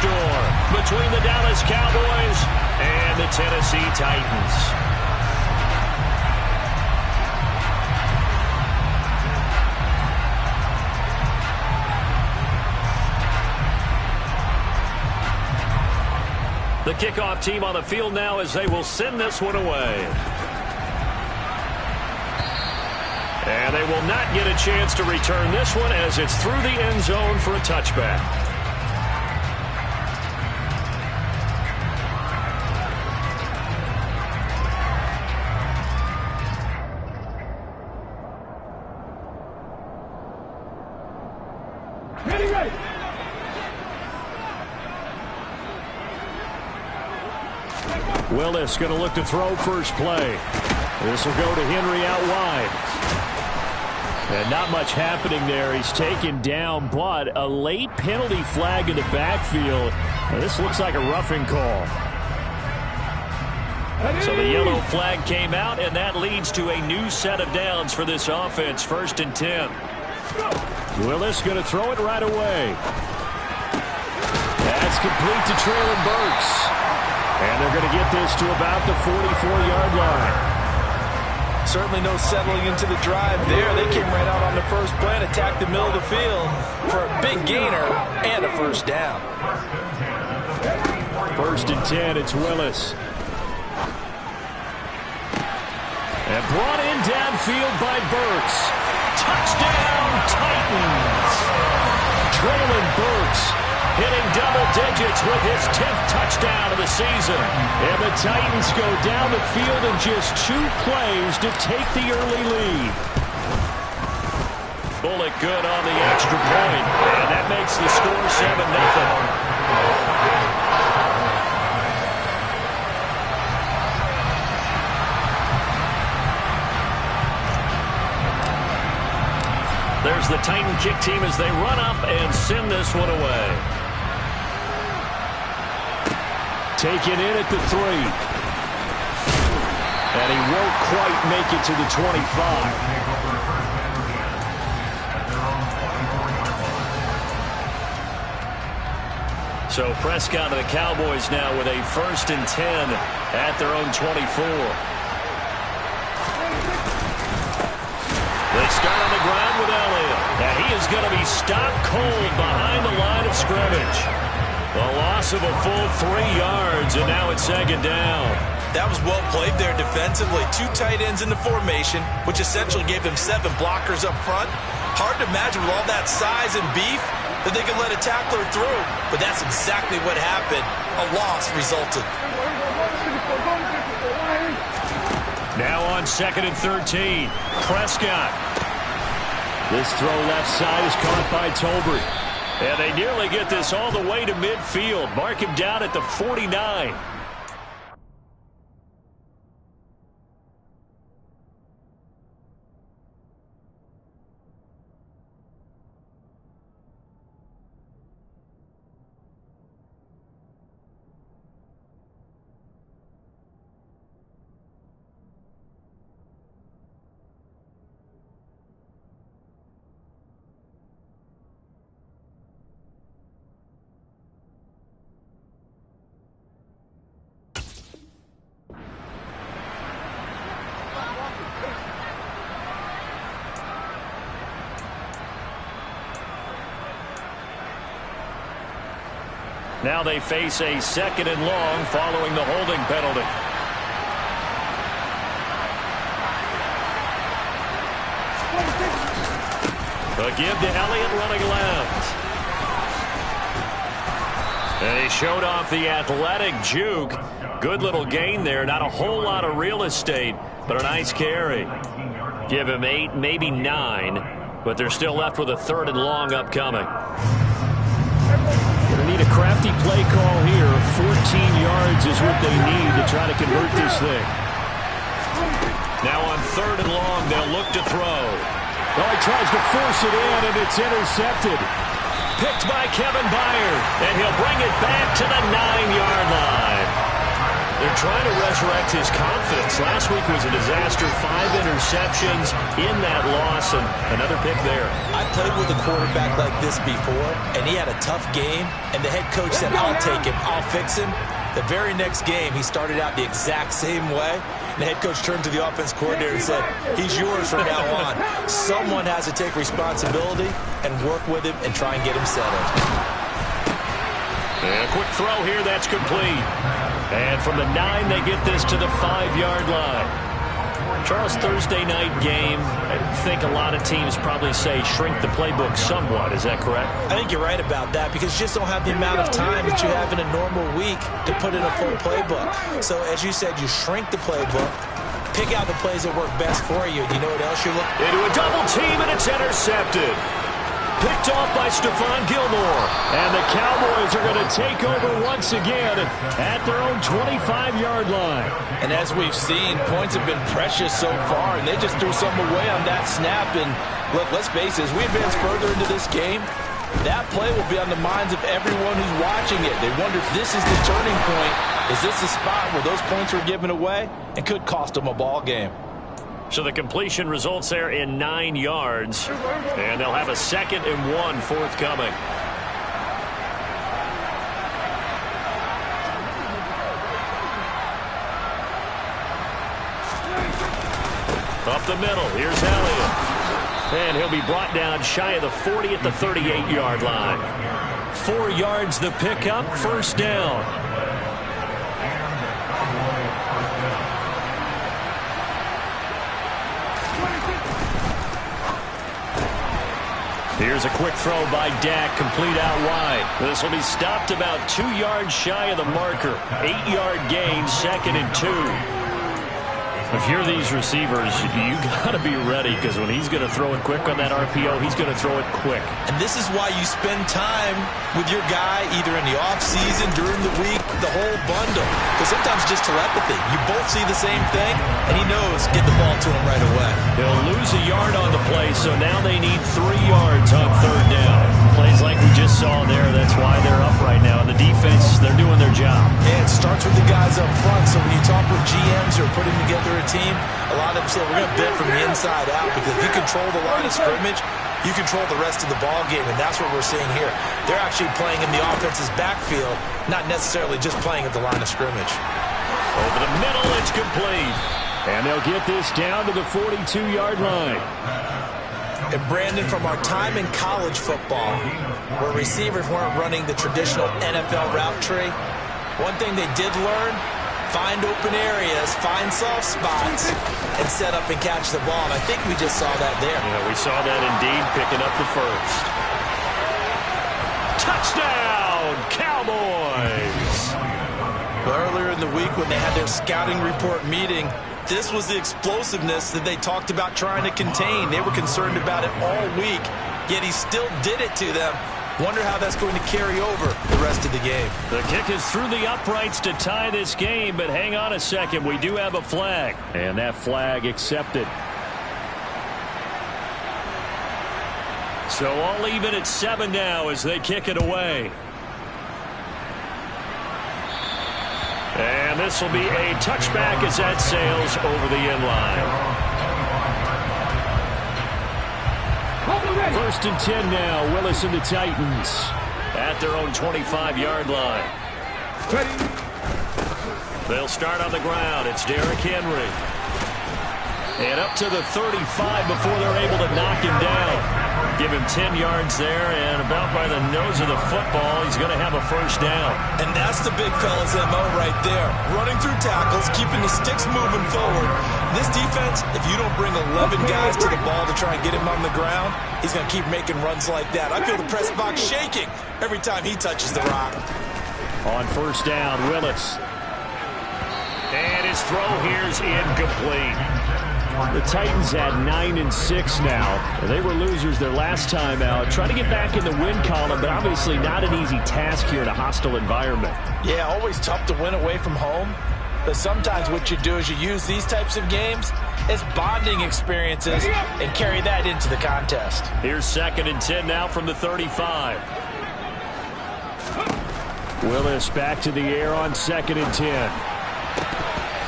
snowstorm between the Dallas Cowboys and the Tennessee Titans. The kickoff team on the field now as they will send this one away. And they will not get a chance to return this one as it's through the end zone for a touchback. Willis going to look to throw first play. This will go to Henry out wide. And not much happening there. He's taken down, but a late penalty flag in the backfield. Now, this looks like a roughing call. So the yellow flag came out, and that leads to a new set of downs for this offense. 1st and 10. Willis going to throw it right away. That's complete to Traylon Burks. And they're going to get this to about the 44-yard line. Certainly no settling into the drive there. They came right out on the first play and attacked the middle of the field for a big gainer and a first down. 1st and 10, it's Willis. And brought in downfield by Burks. Touchdown, Titans! Traylon Burks hitting double digits with his 10th touchdown of the season. And the Titans go down the field in just 2 plays to take the early lead. Bullock good on the extra point, and that makes the score 7-0. There's the Titan kick team as they run up and send this one away. Taken in at the 3. And he won't quite make it to the 25. So Prescott and the Cowboys now with a 1st and 10 at their own 24. They start on the ground with Elliott. And he is going to be stopped cold behind the line of scrimmage. A loss of a full 3 yards, and now it's 2nd down. That was well played there defensively. 2 tight ends in the formation, which essentially gave them 7 blockers up front. Hard to imagine with all that size and beef that they could let a tackler through. But that's exactly what happened. A loss resulted. Now on 2nd and 13. Prescott. This throw left side is caught by Tolbert. And they nearly get this all the way to midfield. Mark him down at the 49. Now they face a 2nd and long following the holding penalty. A give to Elliott running left. And he showed off the athletic juke. Good little gain there. Not a whole lot of real estate, but a nice carry. Give him 8, maybe 9, but they're still left with a 3rd and long upcoming. Going to need a crafty play call here. 14 yards is what they need to try to convert this thing. Now on 3rd and long, they'll look to throw. Oh, he tries to force it in, and it's intercepted. Picked by Kevin Byard, and he'll bring it back to the 9-yard line. They're trying to resurrect his confidence. Last week was a disaster. 5 interceptions in that loss, and another pick there. I played with a quarterback like this before, and he had a tough game, and the head coach said, I'll take him, I'll fix him. The very next game, he started out the exact same way. And the head coach turned to the offense coordinator and said, he's yours from now on. Someone has to take responsibility and work with him and try and get him settled. And a quick throw here, that's complete. And from the 9, they get this to the 5-yard line. Charles, Thursday night game, I think a lot of teams probably say shrink the playbook somewhat. Is that correct? I think you're right about that because you just don't have the amount of time that you have in a normal week to put in a full playbook. So, as you said, you shrink the playbook, pick out the plays that work best for you. You know what else you're looking into a double team, and it's intercepted. Picked off by Stephon Gilmore. And the Cowboys are going to take over once again at their own 25-yard line. And as we've seen, points have been precious so far, and they just threw something away on that snap. And look, let's face it, as we advance further into this game, that play will be on the minds of everyone who's watching it. They wonder if this is the turning point. Is this the spot where those points were given away and could cost them a ball game? So the completion results there in 9 yards, and they'll have a 2nd and 1 forthcoming. Up the middle, here's Elliott. And he'll be brought down shy of the 40 at the 38-yard line. 4 yards the pickup, first down. Here's a quick throw by Dak, complete out wide. This will be stopped about 2 yards shy of the marker. 8-yard gain, 2nd and 2. If you're these receivers, you got to be ready because when he's going to throw it quick on that RPO, he's going to throw it quick. And this is why you spend time with your guy either in the offseason, during the week, the whole bundle. Because sometimes just telepathy. You both see the same thing, and he knows get the ball to him right away. They'll lose a yard on the play, so now they need 3 yards on 3rd down. Plays like we just saw there, that's why they're up right now. And the defense, they're doing their job. Yeah, it starts with the guys up front. So when you talk with GMs who are putting together a team, a lot of them say we're going to build from the inside out because if you control the line of scrimmage, you control the rest of the ball game, and that's what we're seeing here. They're actually playing in the offense's backfield, not necessarily just playing at the line of scrimmage. Over the middle, it's complete. And they'll get this down to the 42-yard line. And Brandon, from our time in college football, where receivers weren't running the traditional NFL route tree, one thing they did learn, find open areas, find soft spots, and set up and catch the ball. And I think we just saw that there. Yeah, we saw that indeed, picking up the first. Touchdown, Cowboys! Earlier in the week when they had their scouting report meeting, this was the explosiveness that they talked about trying to contain. They were concerned about it all week, yet he still did it to them. Wonder how that's going to carry over the rest of the game. The kick is through the uprights to tie this game, but hang on a second. We do have a flag, and that flag accepted. So all even at 7 now as they kick it away. And this will be a touchback as that sails over the end line. 1st and 10 now. Willis and the Titans at their own 25-yard line. They'll start on the ground. It's Derrick Henry. And up to the 35 before they're able to knock him down. Give him 10 yards there, and about by the nose of the football, he's going to have a first down. And that's the big fella's MO right there. Running through tackles, keeping the sticks moving forward. This defense, if you don't bring 11 guys to the ball to try and get him on the ground, he's going to keep making runs like that. I feel the press box shaking every time he touches the rock. On first down, Willis. And his throw here's incomplete. The Titans had 9 and 6 now. They were losers their last time out. Trying to get back in the win column, but obviously not an easy task here in a hostile environment. Yeah, always tough to win away from home. But sometimes what you do is you use these types of games as bonding experiences and carry that into the contest. Here's 2nd and 10 now from the 35. Willis back to the air on 2nd and 10.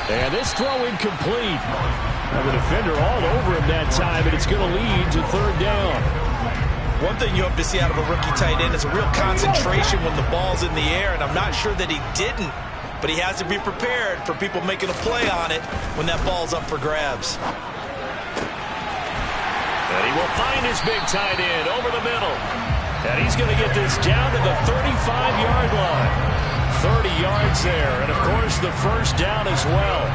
And this throw incomplete. And the defender all over him that time, and it's going to lead to third down. One thing you hope to see out of a rookie tight end is a real concentration when the ball's in the air, and I'm not sure that he didn't, but he has to be prepared for people making a play on it when that ball's up for grabs. And he will find his big tight end over the middle. And he's going to get this down to the 35-yard line. 30 yards there, and of course the first down as well.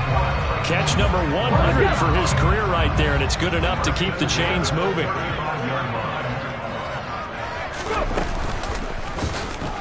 Catch number 100 for his career right there, and it's good enough to keep the chains moving.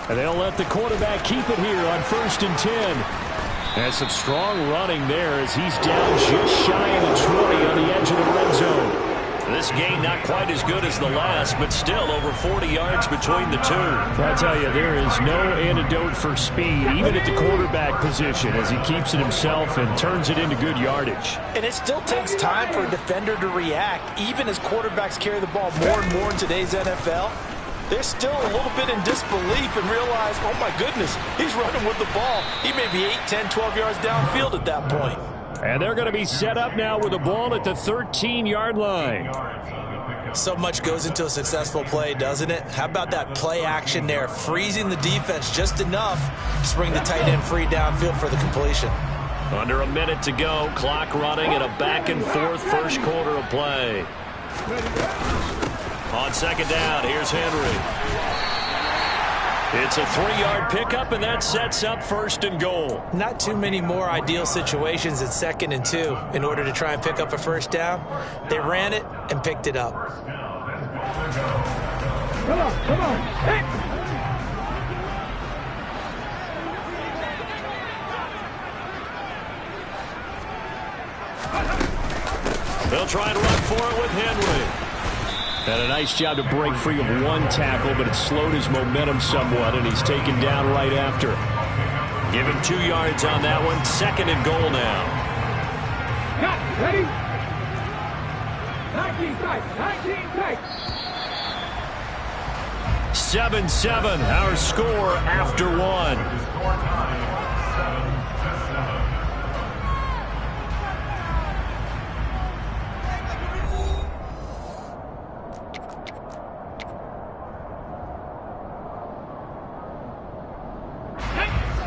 And they'll let the quarterback keep it here on 1st and 10. And some strong running there as he's down just shy of the 20 on the edge of the red zone. This gain not quite as good as the last, but still over 40 yards between the two. I tell you, there is no antidote for speed, even at the quarterback position, as he keeps it himself and turns it into good yardage. And it still takes time for a defender to react, even as quarterbacks carry the ball more and more in today's NFL. They're still a little bit in disbelief and realize, oh my goodness, he's running with the ball. He may be 8, 10, 12 yards downfield at that point. And they're going to be set up now with the ball at the 13-yard line. So much goes into a successful play, doesn't it? How about that play action there, freezing the defense just enough to bring the tight end free downfield for the completion. Under a minute to go, clock running and a back-and-forth first quarter of play. On second down, here's Henry. It's a 3-yard pickup, and that sets up 1st and goal. Not too many more ideal situations at 2nd and 2 in order to try and pick up a first down. They ran it and picked it up. Come on. Hey. They'll try and run for it with Henry. And a nice job to break free of one tackle, but it slowed his momentum somewhat, and he's taken down right after. Give him 2 yards on that one. 2nd and goal now. Got ready. 19 tight. 7-7, our score after one.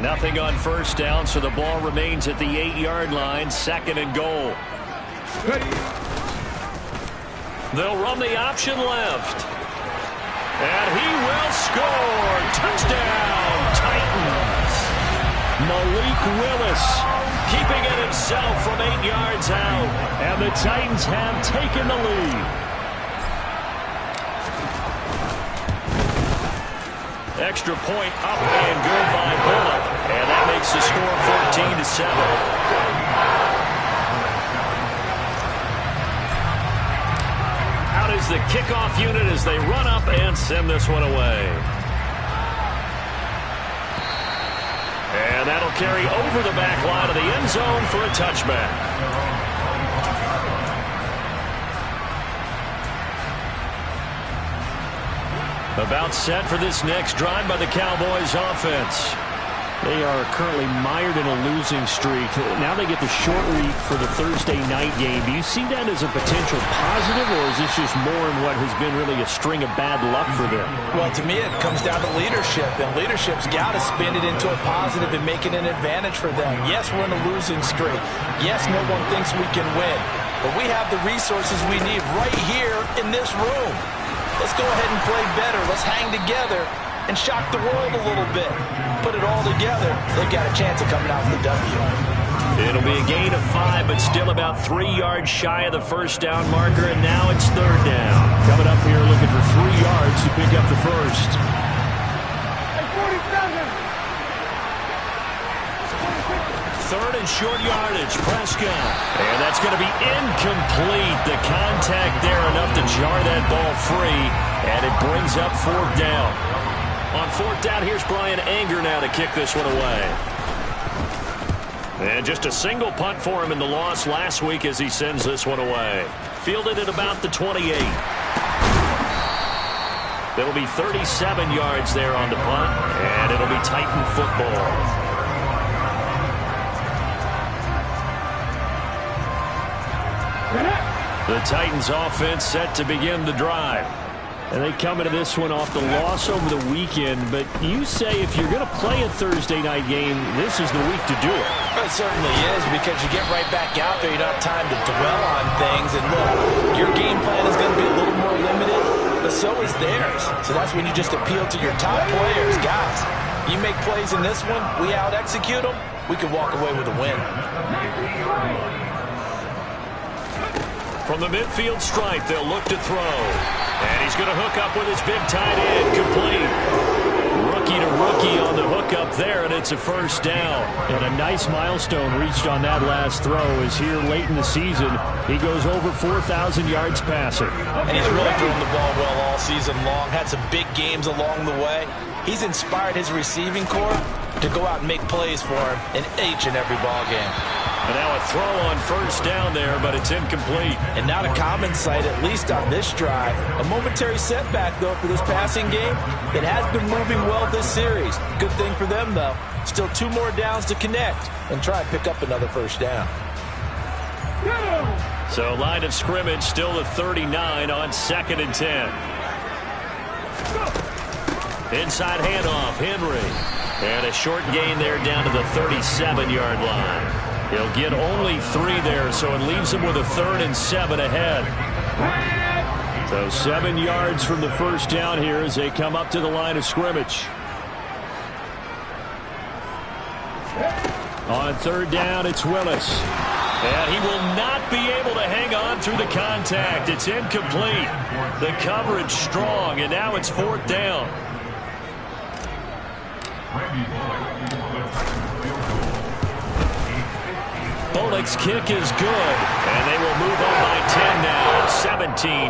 Nothing on first down, so the ball remains at the 8-yard line. 2nd and goal. They'll run the option left. And he will score. Touchdown, Titans. Malik Willis keeping it himself from 8 yards out. And the Titans have taken the lead. Extra point up and good by Bullock. And that makes the score 14-7. Out is the kickoff unit as they run up and send this one away. And that'll carry over the back line of the end zone for a touchback. About set for this next drive by the Cowboys offense. They are currently mired in a losing streak. Now they get the short week for the Thursday night game. Do you see that as a potential positive, or is this just more in what has been really a string of bad luck for them? Well, to me, it comes down to leadership, and leadership's got to spin it into a positive and make it an advantage for them. Yes, we're in a losing streak. Yes, no one thinks we can win, but we have the resources we need right here in this room. Let's go ahead and play better. Let's hang together and shock the world a little bit. Put it all together, they've got a chance of coming out with a W. It'll be a gain of 5, but still about 3 yards shy of the first down marker, and now it's 3rd down. Coming up here looking for 3 yards to pick up the first. Third and short yardage, Prescott. And that's going to be incomplete. The contact there enough to jar that ball free, and it brings up 4th down. On 4th down, here's Brian Anger now to kick this one away. And just a single punt for him in the loss last week as he sends this one away. Fielded at about the 28. It'll be 37 yards there on the punt, and it'll be Titan football. The Titans offense set to begin the drive. And they come into this one off the loss over the weekend. But you say if you're going to play a Thursday night game, this is the week to do it. It certainly is, because you get right back out there. You don't have time to dwell on things. And look, your game plan is going to be a little more limited, but so is theirs. So that's when you just appeal to your top players. Guys, you make plays in this one, we out-execute them, we can walk away with a win. From the midfield stripe, they'll look to throw. And he's going to hook up with his big tight end, complete. Rookie to rookie on the hookup there, and it's a first down. And a nice milestone reached on that last throw is here late in the season. He goes over 4,000 yards passing. And he's really thrown the ball well all season long. Had some big games along the way. He's inspired his receiving corps to go out and make plays for him in each and every ball game. And now a throw on first down there, but it's incomplete. And not a common sight, at least on this drive. A momentary setback, though, for this passing game that has been moving well this series. Good thing for them, though. Still 2 more downs to connect and try and pick up another first down. So line of scrimmage still at 39 on 2nd and 10. Inside handoff, Henry. And a short gain there down to the 37-yard line. He'll get only 3 there, so it leaves him with a 3rd and 7 ahead. So 7 yards from the first down here as they come up to the line of scrimmage. On 3rd down, it's Willis. And he will not be able to hang on through the contact. It's incomplete. The coverage strong, and now it's 4th down. Bullock's kick is good, and they will move on by 10 now,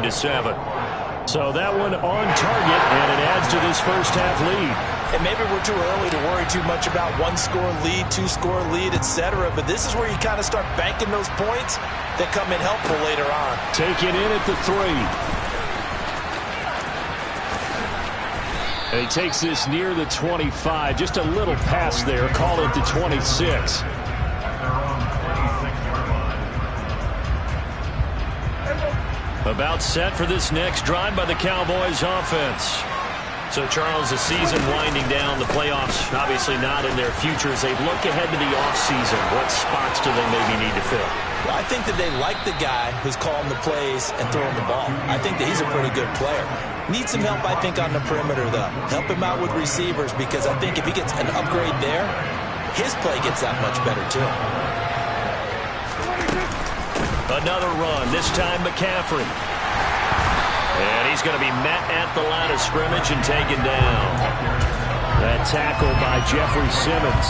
17-7. So that one on target, and it adds to this first half lead. And maybe we're too early to worry too much about 1-score lead, 2-score lead, etc. But this is where you kind of start banking those points that come in helpful later on. Taken in at the 3. And he takes this near the 25. Just a little pass there. Call it the 26. About set for this next drive by the Cowboys offense. So, Charles, the season winding down, the playoffs obviously not in their future. As they look ahead to the offseason, what spots do they maybe need to fill? Well, I think that they like the guy who's calling the plays and throwing the ball. I think that he's a pretty good player. Needs some help, I think, on the perimeter, though. Help him out with receivers, because I think if he gets an upgrade there, his play gets that much better, too. Another run, this time McCaffrey. And he's going to be met at the line of scrimmage and taken down. That tackle by Jeffrey Simmons.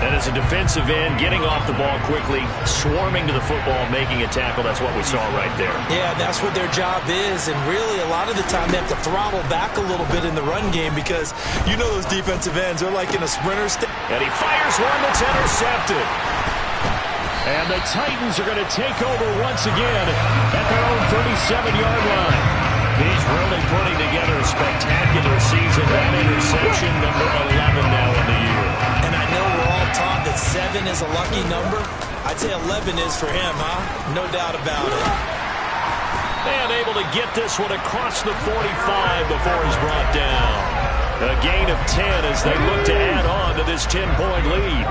And as a defensive end, getting off the ball quickly, swarming to the football, making a tackle. That's what we saw right there. Yeah, that's what their job is. And really, a lot of the time, they have to throttle back a little bit in the run game, because you know those defensive ends are like in a sprinter. And he fires one that's intercepted. And the Titans are going to take over once again at their own 37-yard line. He's really putting together a spectacular season. That interception, number 11 now in the year. And I know we're all taught that 7 is a lucky number. I'd say 11 is for him, huh? No doubt about it. And able to get this one across the 45 before he's brought down. A gain of 10 as they look to add on to this 10-point lead.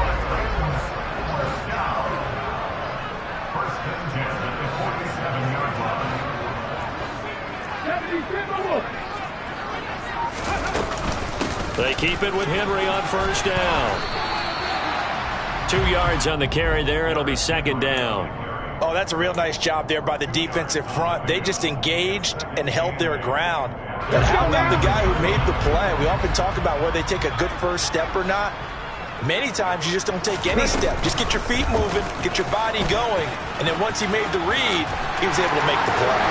They keep it with Henry on first down. 2 yards on the carry there. It'll be 2nd down. Oh, that's a real nice job there by the defensive front. They just engaged and held their ground. But how about the guy who made the play? We often talk about whether they take a good first step or not. Many times you just don't take any step. Just get your feet moving, get your body going, and then once he made the read, he was able to make the play.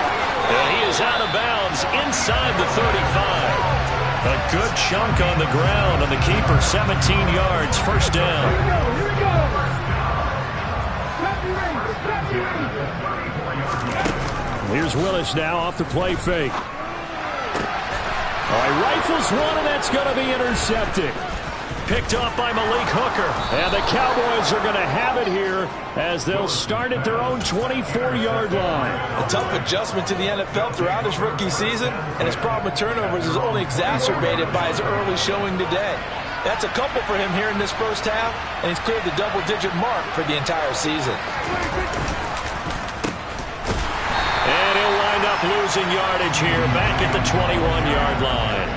And he is out of bounds inside the 35. A good chunk on the ground, and the keeper 17 yards, first down. Here we go. Here's Willis now off the play fake. All right, rifles one, and that's going to be intercepted. Picked off by Malik Hooker. And the Cowboys are going to have it here as they'll start at their own 24-yard line. A tough adjustment to the NFL throughout his rookie season, and his problem with turnovers is only exacerbated by his early showing today. That's a couple for him here in this first half, and he's cleared the double-digit mark for the entire season. And he'll wind up losing yardage here back at the 21-yard line.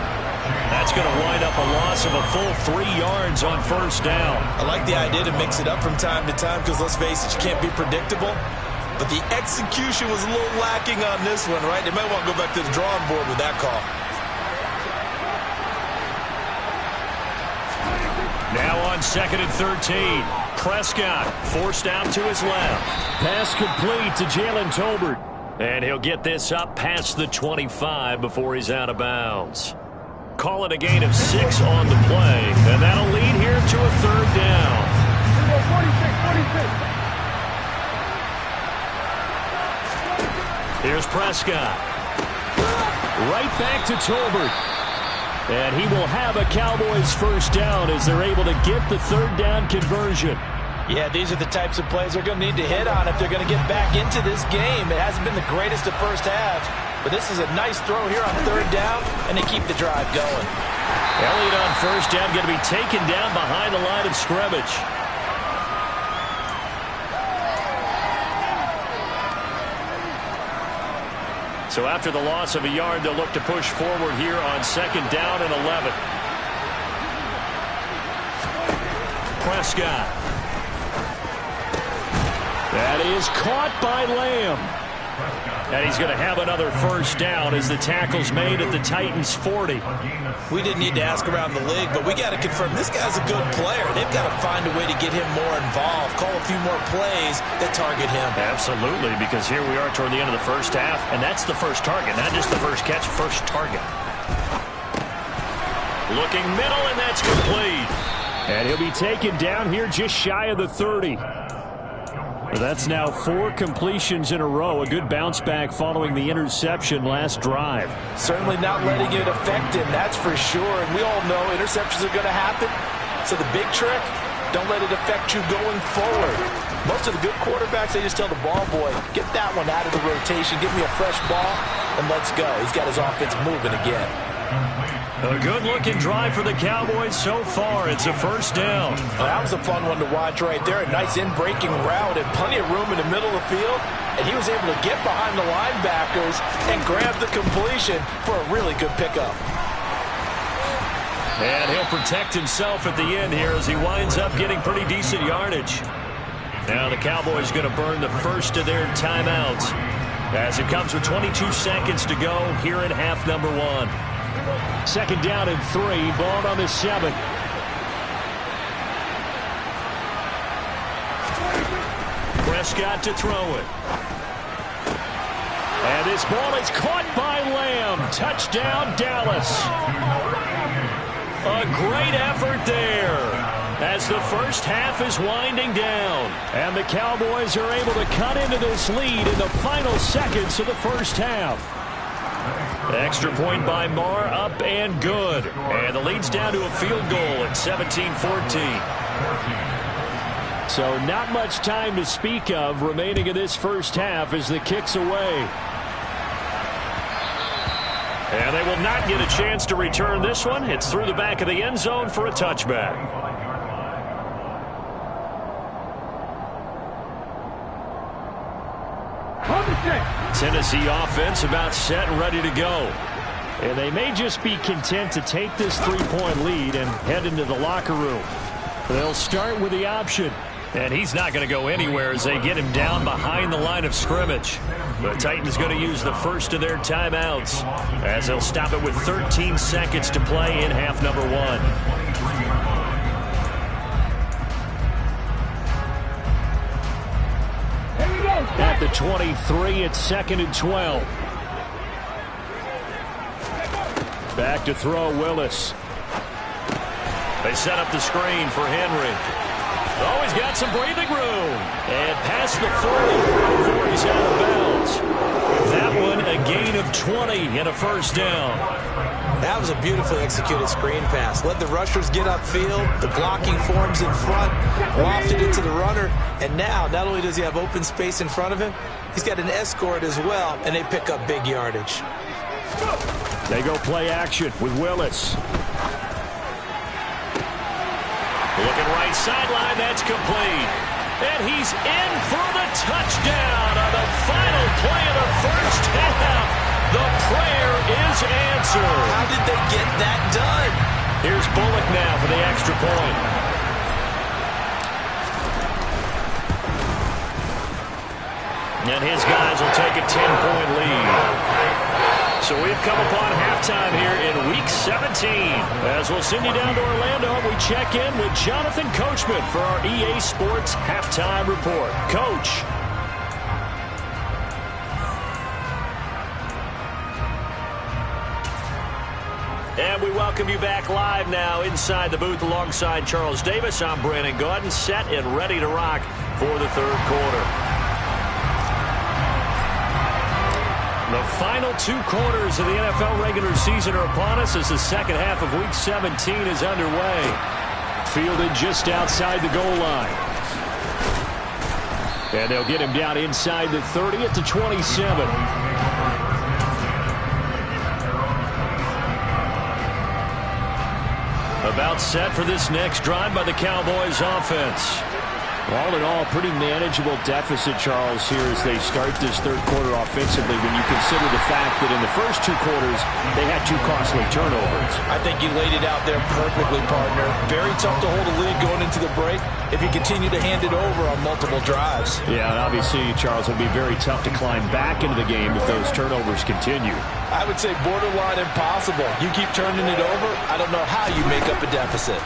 That's going to wind up a loss of a full 3 yards on first down. I like the idea to mix it up from time to time because, let's face it, you can't be predictable. But the execution was a little lacking on this one, right? They might want to go back to the drawing board with that call. Now on 2nd and 13. Prescott forced out to his left. Pass complete to Jalen Tolbert. And he'll get this up past the 25 before he's out of bounds. Call it a gain of 6 on the play. And that'll lead here to a third down. 46. Here's Prescott. Right back to Tolbert. And he will have a Cowboys first down as they're able to get the third down conversion. Yeah, these are the types of plays they're going to need to hit on if they're going to get back into this game. It hasn't been the greatest of first halves, but this is a nice throw here on third down, and they keep the drive going. Elliott on first down going to be taken down behind the line of scrimmage. So after the loss of a yard, they'll look to push forward here on 2nd down and 11. Prescott. That is caught by Lamb. And he's going to have another first down as the tackle's made at the Titans' 40. We didn't need to ask around the league, but we got to confirm this guy's a good player. They've got to find a way to get him more involved, call a few more plays that target him. Absolutely, because here we are toward the end of the first half, and that's the first target, not just the first catch, first target. Looking middle, and that's complete. And he'll be taken down here just shy of the 30. That's now 4 completions in a row. A good bounce back following the interception last drive. Certainly not letting it affect him, that's for sure. And we all know interceptions are going to happen. So the big trick, don't let it affect you going forward. Most of the good quarterbacks, they just tell the ball boy, get that one out of the rotation, give me a fresh ball, and let's go. He's got his offense moving again. A good-looking drive for the Cowboys so far. It's a first down. Well, that was a fun one to watch right there. A nice in-breaking route and plenty of room in the middle of the field. And he was able to get behind the linebackers and grab the completion for a really good pickup. And he'll protect himself at the end here as he winds up getting pretty decent yardage. Now the Cowboys going to burn the first of their timeouts as it comes with 22 seconds to go here in half number 1. 2nd down and 3, ball on the 7. Prescott to throw it. And this ball is caught by Lamb. Touchdown, Dallas. A great effort there as the first half is winding down. And the Cowboys are able to cut into this lead in the final seconds of the first half. Extra point by Marr, up and good. And the lead's down to a field goal at 17-14. So not much time to speak of remaining in this first half as the kick's away. And they will not get a chance to return this one. It's through the back of the end zone for a touchback. Tennessee offense about set and ready to go. And they may just be content to take this 3-point lead and head into the locker room. They'll start with the option. And he's not going to go anywhere as they get him down behind the line of scrimmage. The Titans going to use the first of their timeouts as they'll stop it with 13 seconds to play in half number 1. At the 23, it's 2nd and 12. Back to throw, Willis. They set up the screen for Henry. Oh, he's got some breathing room. And past the 40 before he's out of bounds. That one, a gain of 20 and a first down. That was a beautifully executed screen pass. Let the rushers get upfield, the blocking forms in front, lofted it to the runner, and now not only does he have open space in front of him, he's got an escort as well, and they pick up big yardage. They go play action with Willis. Looking right sideline, that's complete. And he's in for the touchdown on the final play of the first half. The prayer is answered. How did they get that done? Here's Bullock now for the extra point. And his guys will take a 10-point lead. So we've come upon halftime here in Week 17. As we'll send you down to Orlando, we check in with Jonathan Coachman for our EA Sports Halftime Report. Coach. And we welcome you back live now inside the booth alongside Charles Davis. I'm Brandon Gaudin, set and ready to rock for the third quarter. The final 2 quarters of the NFL regular season are upon us as the second half of Week 17 is underway. Fielded just outside the goal line. And they'll get him down inside the 30 at the 27. About set for this next drive by the Cowboys offense. All in all, pretty manageable deficit, Charles, here as they start this third quarter offensively when you consider the fact that in the first 2 quarters, they had 2 costly turnovers. I think you laid it out there perfectly, partner. Very tough to hold a lead going into the break if you continue to hand it over on multiple drives. Yeah, and obviously, Charles, it would be very tough to climb back into the game if those turnovers continue. I would say borderline impossible. You keep turning it over, I don't know how you make up a deficit.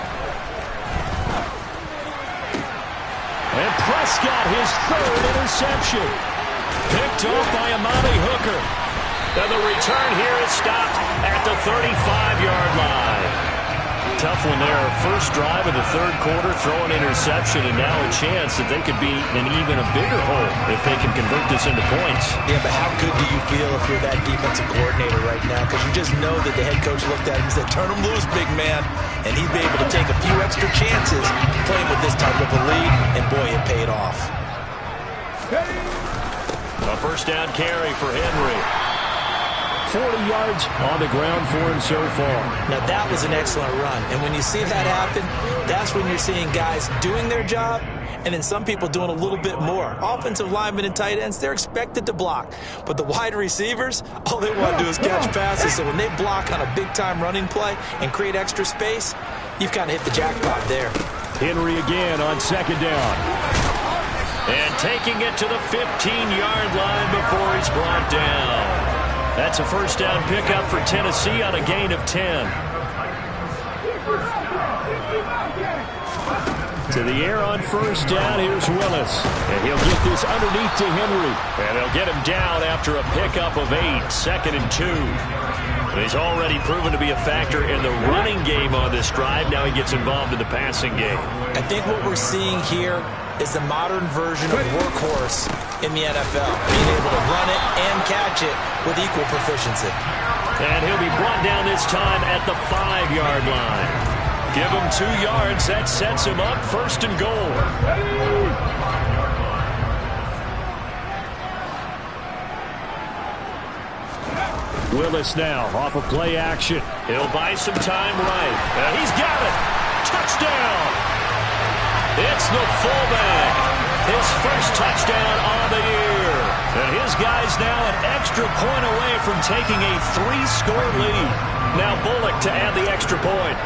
And Prescott, his 3rd interception. Picked off by Amani Hooker. And the return here is stopped at the 35-yard line. Tough one there. First drive of the third quarter, throw an interception, and now a chance that they could be in even a bigger hole if they can convert this into points. Yeah, but how good do you feel if you're that defensive coordinator right now? Because you just know that the head coach looked at him and said, turn him loose, big man. And he'd be able to take a few extra chances playing with this type of a lead, and boy, it paid off. A first down carry for Henry. 40 yards on the ground for him so far. Now, that was an excellent run. And when you see that happen, that's when you're seeing guys doing their job and then some people doing a little bit more. Offensive linemen and tight ends, they're expected to block. But the wide receivers, all they want to do is catch passes. So when they block on a big-time running play and create extra space, you've kind of hit the jackpot there. Henry again on second down. And taking it to the 15-yard line before he's brought down. That's a first down pickup for Tennessee on a gain of 10. To the air on first down, here's Willis. And he'll get this underneath to Henry. And they'll get him down after a pickup of 8, 2nd and 2. And he's already proven to be a factor in the running game on this drive. Now he gets involved in the passing game. I think what we're seeing here is the modern version of workhorse in the NFL, being able to run it and catch it with equal proficiency. And he'll be brought down this time at the 5-yard line. Give him 2 yards. That sets him up 1st and goal. Willis now off of play action. He'll buy some time right. And he's got it. Touchdown. It's the fullback. His first touchdown on the year. And his guy's now an extra point away from taking a 3-score lead. Now Bullock to add the extra point.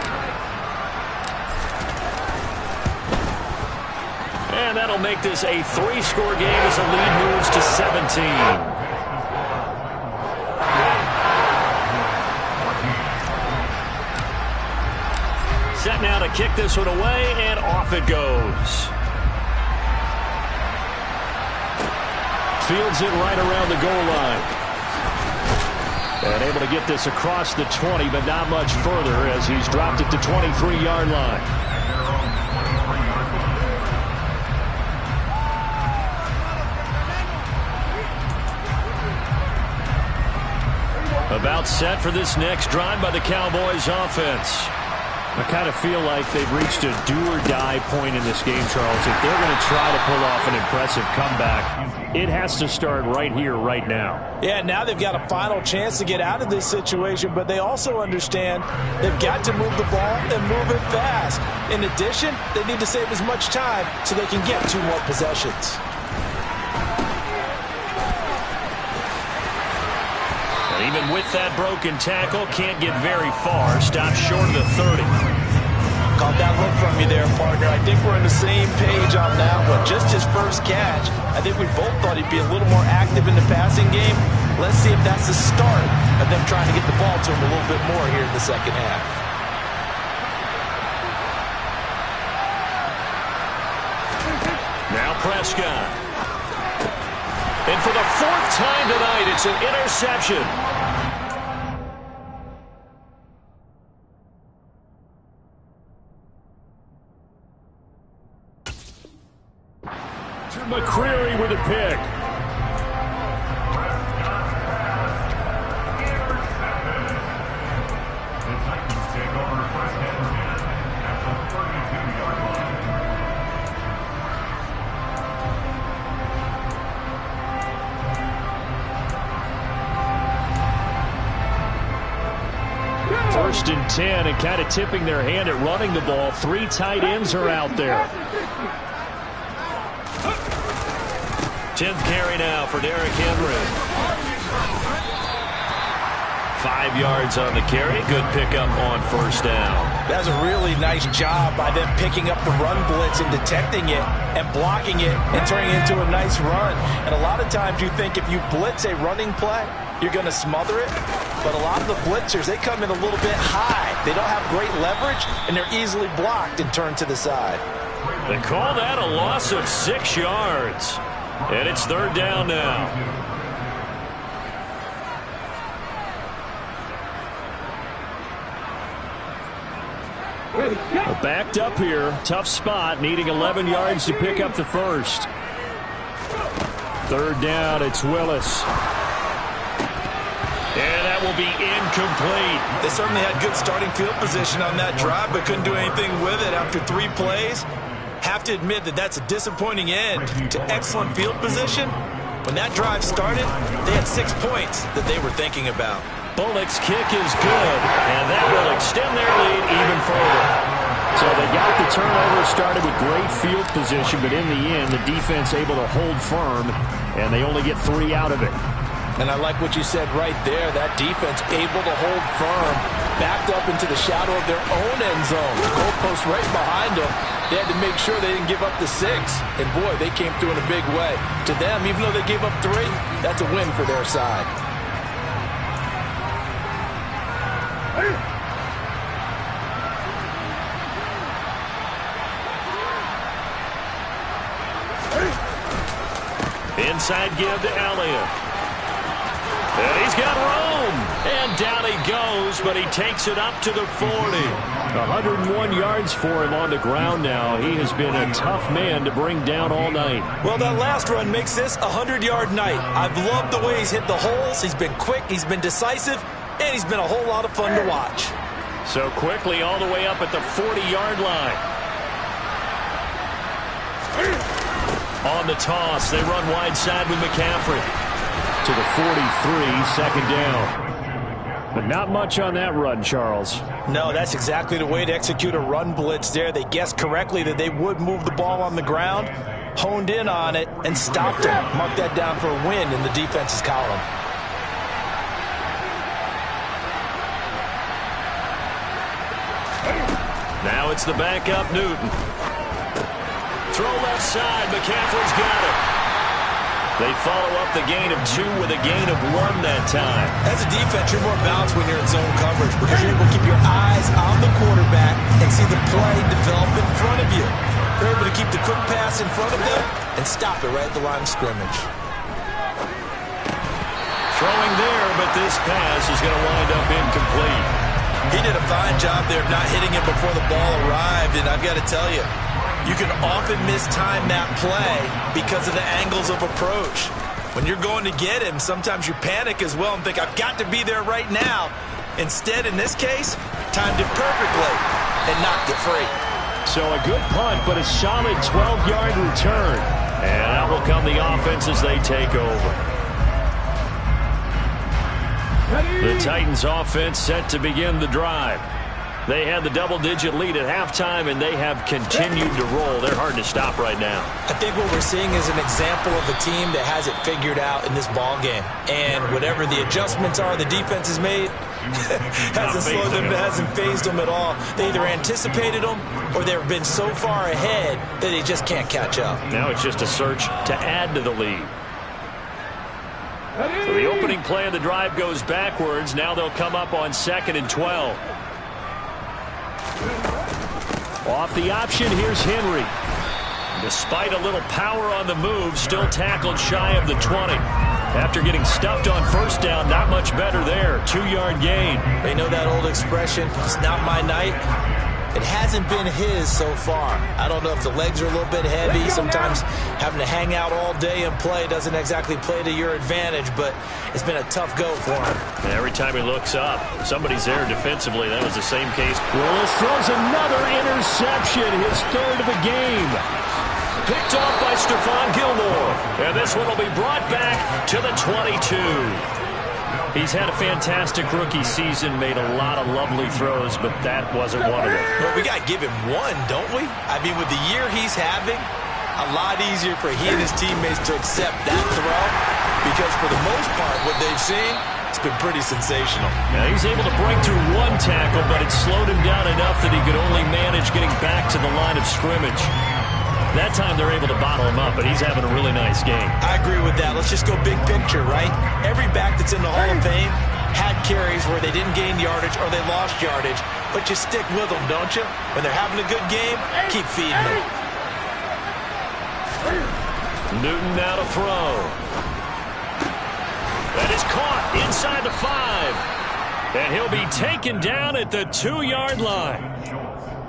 And that'll make this a 3-score game as the lead moves to 17. Set now to kick this one away, and off it goes. Fields it right around the goal line. And able to get this across the 20, but not much further as he's dropped it to 23-yard line. About set for this next drive by the Cowboys offense. I kind of feel like they've reached a do-or-die point in this game, Charles. If they're going to try to pull off an impressive comeback, it has to start right here, right now. Yeah, now they've got a final chance to get out of this situation, but they also understand they've got to move the ball and move it fast. In addition, they need to save as much time so they can get 2 more possessions. Even with that broken tackle, can't get very far. Stopped short of the 30. Caught that look from you there, partner. I think we're on the same page on that one. Just his first catch. I think we both thought he'd be a little more active in the passing game. Let's see if that's the start of them trying to get the ball to him a little bit more here in the second half. Now Prescott. And for the 4th time tonight, it's an interception. To McCreary with a pick. First and 10, and kind of tipping their hand at running the ball. 3 tight ends are out there. 10th carry now for Derrick Henry. 5 yards on the carry. Good pickup on first down. That was a really nice job by them picking up the run blitz and detecting it and blocking it and turning it into a nice run. And a lot of times you think if you blitz a running play, you're going to smother it. But a lot of the blitzers, they come in a little bit high. They don't have great leverage, and they're easily blocked and turned to the side. They call that a loss of 6 yards. And it's 3rd down now. Backed up here. Tough spot. Needing 11 yards to pick up the first. 3rd down. It's Willis. And that will be incomplete. They certainly had good starting field position on that drive, but couldn't do anything with it after 3 plays. Have to admit that that's a disappointing end to excellent field position. When that drive started, they had 6 points that they were thinking about. Bullock's kick is good, and that will extend their lead even further. So they got the turnover started with great field position, but in the end, the defense able to hold firm, and they only get 3 out of it. And I like what you said right there. That defense able to hold firm, backed up into the shadow of their own end zone. The goalpost right behind them. They had to make sure they didn't give up the 6. And, boy, they came through in a big way. To them, even though they gave up 3, that's a win for their side. Inside give to Elliott. And he's got room. And down he goes, but he takes it up to the 40. 101 yards for him on the ground now. He has been a tough man to bring down all night. Well, that last run makes this a 100-yard night. I've loved the way he's hit the holes. He's been quick, he's been decisive, and he's been a whole lot of fun to watch. So quickly all the way up at the 40-yard line. On the toss, they run wide side with McCaffrey. To the 43, 2nd down. But not much on that run, Charles. No, that's exactly the way to execute a run blitz there. They guessed correctly that they would move the ball on the ground, honed in on it, and stopped it. Mark that down for a win in the defense's column. Now it's the backup Newton. Throw left side. McCaffrey's got it. They follow up the gain of 2 with a gain of 1 that time. As a defense, you're more balanced when you're in zone coverage because you're able to keep your eyes on the quarterback and see the play develop in front of you. They're able to keep the quick pass in front of them and stop it right at the line of scrimmage. Throwing there, but this pass is going to wind up incomplete. He did a fine job there of not hitting it before the ball arrived, and I've got to tell you, you can often mistime that play because of the angles of approach. When you're going to get him, sometimes you panic as well and think, I've got to be there right now. Instead, in this case, timed it perfectly and knocked it free. So a good punt, but a solid 12-yard return. And out will come the offense as they take over. The Titans offense set to begin the drive. They had the double-digit lead at halftime, and they have continued to roll. They're hard to stop right now. I think what we're seeing is an example of a team that has it figured out in this ball game. And whatever the adjustments are the defense has made, hasn't slowed them, hasn't phased them at all. They either anticipated them or they've been so far ahead that they just can't catch up. Now it's just a search to add to the lead. So the opening play of the drive goes backwards. Now they'll come up on 2nd and 12. Off the option, here's Henry. Despite a little power on the move, still tackled shy of the 20. After getting stuffed on first down, not much better there. 2-yard gain. They know that old expression, it's not my night. It hasn't been his so far. I don't know if the legs are a little bit heavy. Sometimes having to hang out all day and play doesn't exactly play to your advantage, but it's been a tough go for him. Every time he looks up, somebody's there defensively. That was the same case. Willis throws another interception, his third of the game. Picked off by Stephon Gilmore. And this one will be brought back to the 22. He's had a fantastic rookie season, made a lot of lovely throws, but that wasn't one of them. But we got to give him one, don't we? I mean, with the year he's having, a lot easier for he and his teammates to accept that throw because for the most part, what they've seen, it's been pretty sensational. Now he's able to break through one tackle, but it slowed him down enough that he could only manage getting back to the line of scrimmage. That time they're able to bottle him up, but he's having a really nice game. I agree with that. Let's just go big picture, right? Every back that's in the Hall of Fame had carries where they didn't gain yardage or they lost yardage, but you stick with them, don't you? When they're having a good game, keep feeding them. Newton now to throw. That is caught inside the 5. And he'll be taken down at the 2-yard line.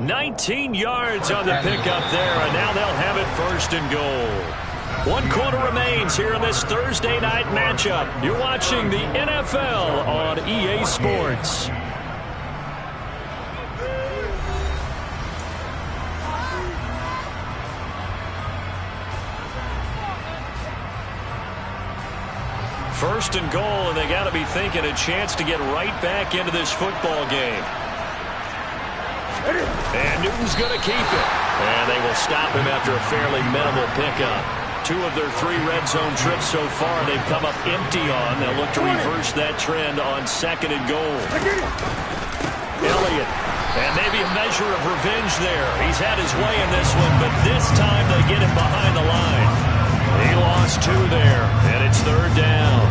19 yards on the pickup there, and now they'll have it 1st and goal. 1 quarter remains here in this Thursday night matchup. You're watching the NFL on EA Sports. First and goal, and they got to be thinking a chance to get right back into this football game. And Newton's going to keep it. And they will stop him after a fairly minimal pickup. 2 of their 3 red zone trips so far they've come up empty on. They'll look to reverse that trend on 2nd and goal. Elliott. And maybe a measure of revenge there. He's had his way in this one, but this time they get him behind the line. He lost 2 there, and it's 3rd down.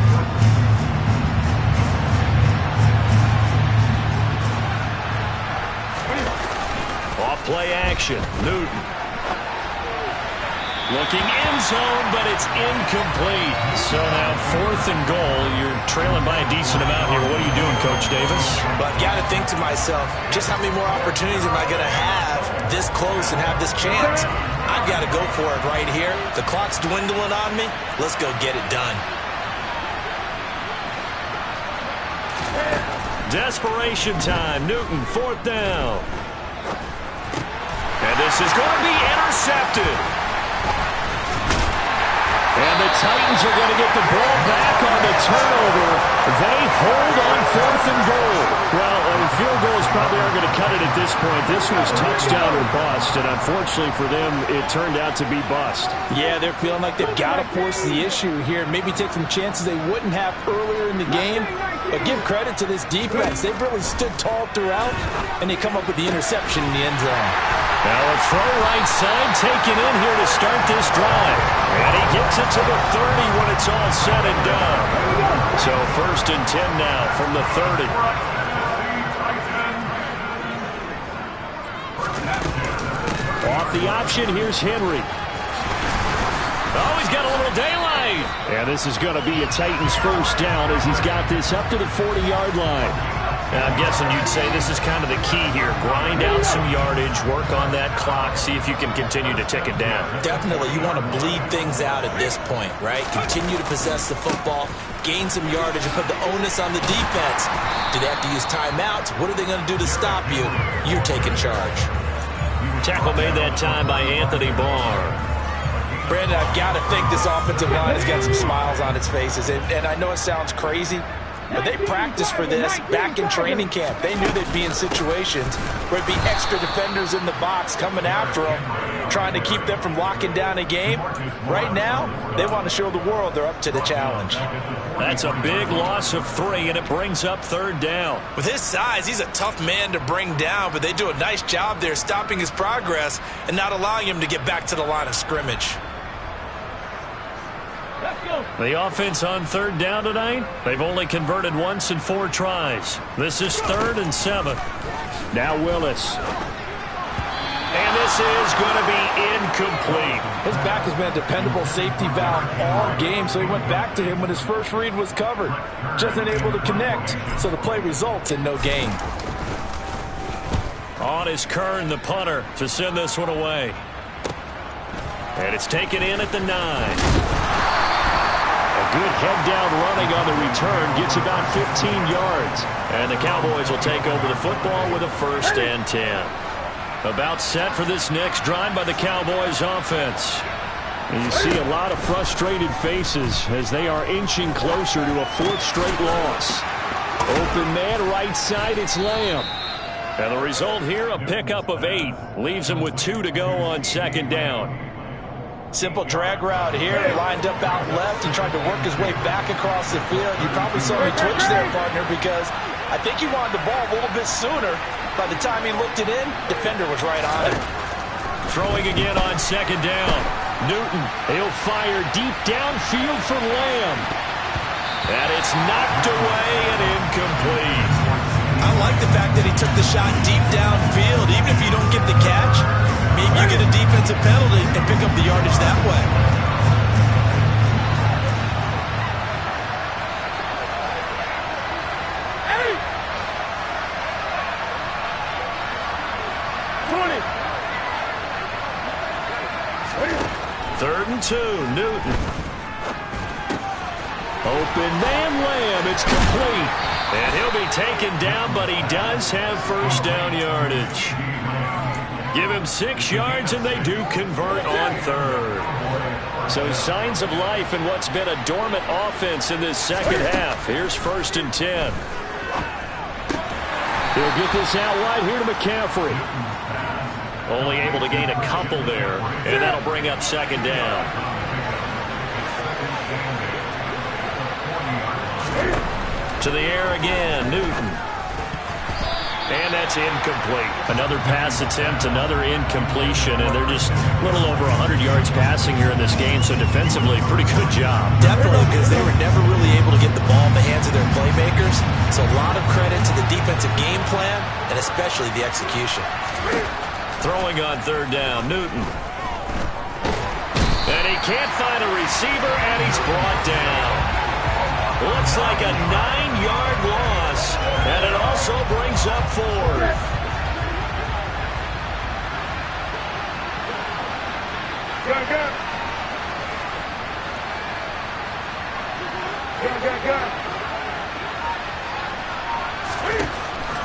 Play action. Newton. Looking end zone, but it's incomplete. So now 4th and goal. You're trailing by a decent amount here. What are you doing, Coach Davis? Well, I've got to think to myself, just how many more opportunities am I going to have this close and have this chance? I've got to go for it right here. The clock's dwindling on me. Let's go get it done. Desperation time. Newton, 4th down. And this is going to be intercepted. And the Titans are going to get the ball back on the turnover. They hold on 4th and goal. Well, field goals probably aren't going to cut it at this point. This was touchdown or bust, and unfortunately for them, it turned out to be bust. Yeah, they're feeling like they've got to force the issue here. Maybe take some chances they wouldn't have earlier in the game. But give credit to this defense. They've really stood tall throughout, and they come up with the interception in the end zone. Now a throw right side taken in here to start this drive. And he gets it to the 30 when it's all said and done. So 1st and 10 now from the 30. Off the option, here's Henry. Oh, he's got a little daylight. And this is going to be a Titans 1st down as he's got this up to the 40-yard line. And I'm guessing you'd say this is kind of the key here. Grind out some yardage, work on that clock, see if you can continue to tick it down. Definitely. You want to bleed things out at this point, right? Continue to possess the football, gain some yardage, and put the onus on the defense. Do they have to use timeouts? What are they going to do to stop you? You're taking charge. Tackle made that time by Anthony Barr. Brandon, I've got to think this offensive line has got some smiles on its faces. And I know it sounds crazy, but they practiced for this back in training camp. They knew they'd be in situations where it'd be extra defenders in the box coming after them, trying to keep them from locking down a game. Right now, they want to show the world they're up to the challenge. That's a big loss of 3, and it brings up 3rd down. With his size, he's a tough man to bring down, but they do a nice job there stopping his progress and not allowing him to get back to the line of scrimmage. The offense on 3rd down tonight, they've only converted once in 4 tries. This is 3rd and 7. Now Willis. And this is going to be incomplete. His back has been a dependable safety valve all game, so he went back to him when his first read was covered. Just unable to connect, so the play results in no gain. On is Kern, the punter, to send this one away. And it's taken in at the 9. Good head-down running on the return. Gets about 15 yards. And the Cowboys will take over the football with a 1st and 10. About set for this next drive by the Cowboys offense. And you see a lot of frustrated faces as they are inching closer to a 4th straight loss. Open man, right side, it's Lamb. And the result here, a pickup of 8. Leaves him with 2 to go on 2nd down. Simple drag route here, lined up out left and tried to work his way back across the field. You probably saw me twitch there, partner, because I think he wanted the ball a little bit sooner. By the time he looked it in, defender was right on it. Throwing again on 2nd down. Newton, he'll fire deep downfield for Lamb. And it's knocked away and incomplete. I like the fact that he took the shot deep downfield. Even if you don't get the catch, maybe you get a defensive penalty and pick up the yardage that way. Hey! 20. 3rd and 2, Newton. Open man, Lamb, it's complete. And he'll be taken down, but he does have 1st down yardage. Give him 6 yards, and they do convert on 3rd. So signs of life in what's been a dormant offense in this 2nd half. Here's 1st and 10. He'll get this out wide here to McCaffrey. Only able to gain a couple there, and that'll bring up 2nd down. To the air again, Newton. And that's incomplete. Another pass attempt, another incompletion, and they're just a little over 100 yards passing here in this game, so defensively, pretty good job. Definitely, because they were never really able to get the ball in the hands of their playmakers. So a lot of credit to the defensive game plan, and especially the execution. Throwing on 3rd down, Newton. And he can't find a receiver, and he's brought down. Looks like a 9-yard loss, and it also brings up 4th.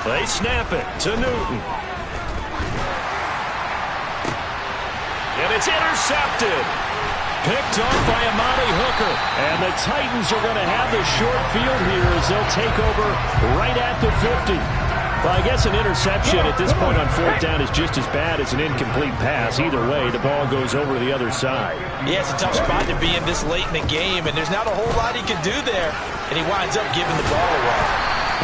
They snap it to Newton. And it's intercepted. Picked off by Amani Hooker. And the Titans are going to have the short field here as they'll take over right at the 50. Well, I guess an interception at this point on 4th down is just as bad as an incomplete pass. Either way, the ball goes over to the other side. Yeah, it's a tough spot to be in this late in the game, and there's not a whole lot he can do there. And he winds up giving the ball away.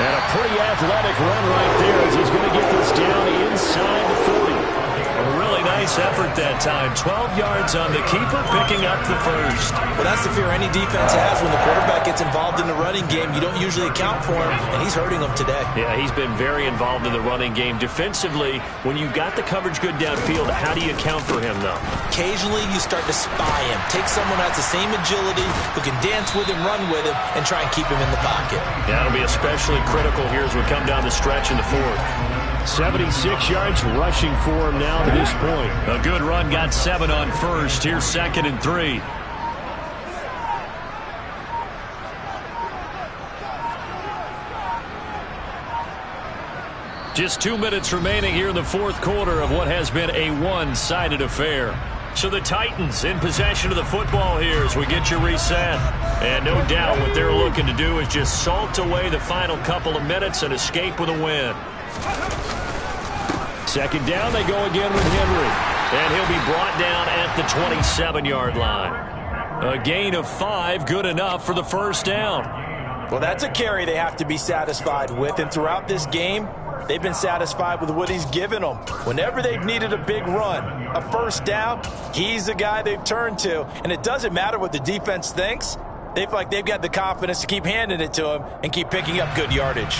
And a pretty athletic run right there as he's going to get this down inside the 40. A really nice nice effort that time. 12 yards on the keeper, picking up the first. Well, that's the fear any defense has when the quarterback gets involved in the running game. You don't usually account for him, and he's hurting them today. Yeah, he's been very involved in the running game. Defensively, when you got the coverage good downfield, how do you account for him, though? Occasionally, you start to spy him. Take someone who has the same agility, who can dance with him, run with him, and try and keep him in the pocket. That'll be especially critical here as we come down the stretch in the fourth. 76 yards rushing for him now to this point. A good run, got 7 on first. Here's 2nd and 3. Just 2 minutes remaining here in the fourth quarter of what has been a one-sided affair. So the Titans in possession of the football here as we get you reset. And no doubt what they're looking to do is just salt away the final couple of minutes and escape with a win. 2nd down, they go again with Henry. And he'll be brought down at the 27-yard line. A gain of 5, good enough for the first down. Well, that's a carry they have to be satisfied with. And throughout this game, they've been satisfied with what he's given them. Whenever they've needed a big run, a first down, he's the guy they've turned to. And it doesn't matter what the defense thinks. They feel like they've got the confidence to keep handing it to him and keep picking up good yardage.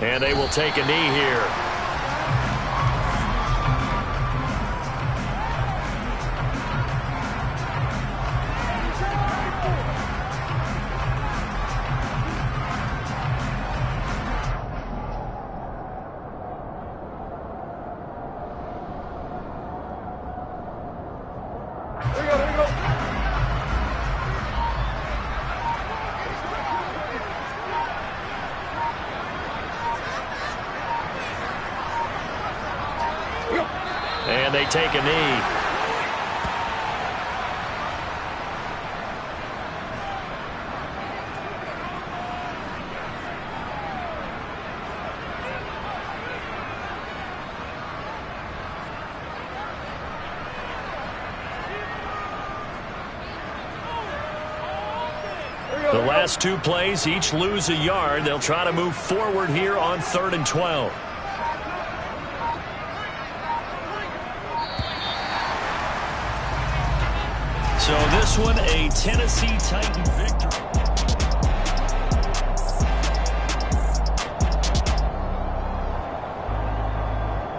And they will take a knee here. And they take a knee. The last 2 plays, each lose a yard. They'll try to move forward here on 3rd and 12. So this one, a Tennessee Titan victory.